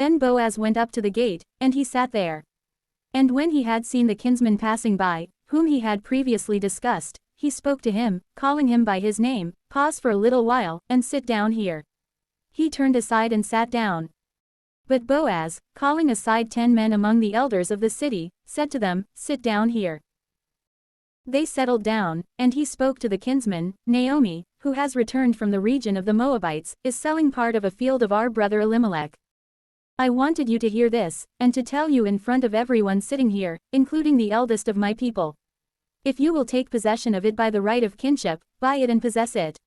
Then Boaz went up to the gate, and he sat there. And when he had seen the kinsman passing by, whom he had previously discussed, he spoke to him, calling him by his name, "Pause for a little while, and sit down here." He turned aside and sat down. But Boaz, calling aside 10 men among the elders of the city, said to them, "Sit down here." They settled down, and he spoke to the kinsman, "Naomi, who has returned from the region of the Moabites, is selling part of a field of our brother Elimelech. I wanted you to hear this, and to tell you in front of everyone sitting here, including the eldest of my people. If you will take possession of it by the right of kinship, buy it and possess it.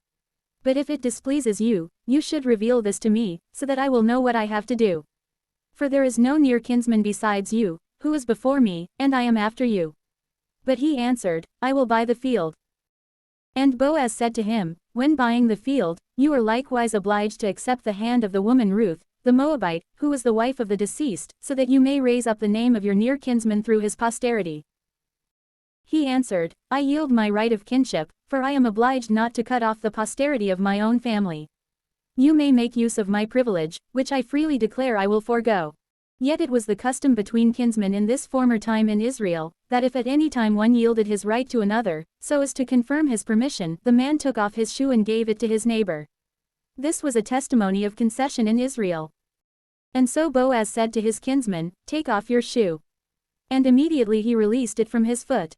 But if it displeases you, you should reveal this to me, so that I will know what I have to do. For there is no near kinsman besides you, who is before me, and I am after you." But he answered, "I will buy the field." And Boaz said to him, "When buying the field, you are likewise obliged to accept the hand of the woman Ruth, the Moabite, who was the wife of the deceased, so that you may raise up the name of your near kinsman through his posterity." He answered, "I yield my right of kinship, for I am obliged not to cut off the posterity of my own family. You may make use of my privilege, which I freely declare I will forego." Yet it was the custom between kinsmen in this former time in Israel, that if at any time one yielded his right to another, so as to confirm his permission, the man took off his shoe and gave it to his neighbor. This was a testimony of concession in Israel. And so Boaz said to his kinsman, "Take off your shoe." And immediately he released it from his foot.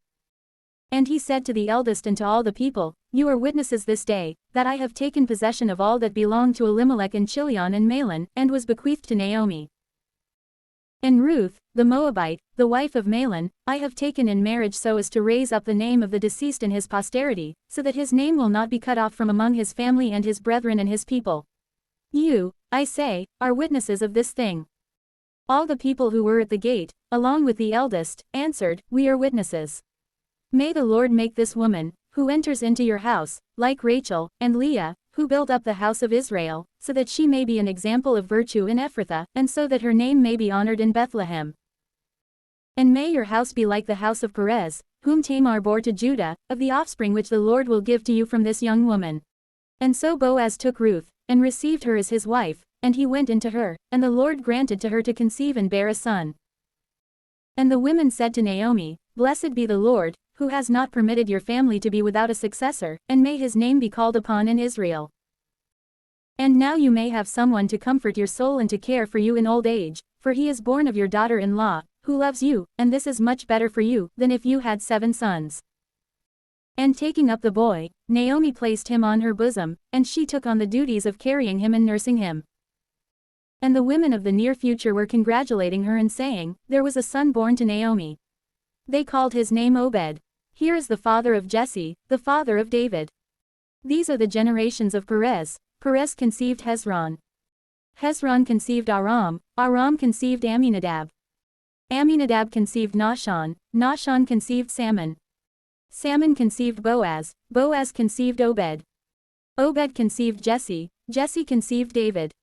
And he said to the eldest and to all the people, "You are witnesses this day, that I have taken possession of all that belonged to Elimelech and Chilion and Mahlon, and was bequeathed to Naomi. And Ruth, the Moabite, the wife of Mahlon, I have taken in marriage so as to raise up the name of the deceased in his posterity, so that his name will not be cut off from among his family and his brethren and his people. You, I say, are witnesses of this thing." All the people who were at the gate, along with the eldest, answered, "We are witnesses." May the Lord make this woman, who enters into your house, like Rachel, and Leah, who built up the house of Israel, so that she may be an example of virtue in Ephrathah, and so that her name may be honored in Bethlehem. And may your house be like the house of Perez, whom Tamar bore to Judah, of the offspring which the Lord will give to you from this young woman. And so Boaz took Ruth, and received her as his wife, and he went into her, and the Lord granted to her to conceive and bear a son. And the women said to Naomi, "Blessed be the Lord, who has not permitted your family to be without a successor, and may his name be called upon in Israel. And now you may have someone to comfort your soul and to care for you in old age, for he is born of your daughter-in-law, who loves you, and this is much better for you than if you had 7 sons." And taking up the boy, Naomi placed him on her bosom, and she took on the duties of carrying him and nursing him. And the women of the near future were congratulating her and saying, "There was a son born to Naomi." They called his name Obed. Here is the father of Jesse, the father of David. These are the generations of Perez. Perez conceived Hezron. Hezron conceived Aram. Aram conceived Amminadab. Amminadab conceived Nahshon. Nahshon conceived Salmon. Salmon conceived Boaz. Boaz conceived Obed. Obed conceived Jesse. Jesse conceived David.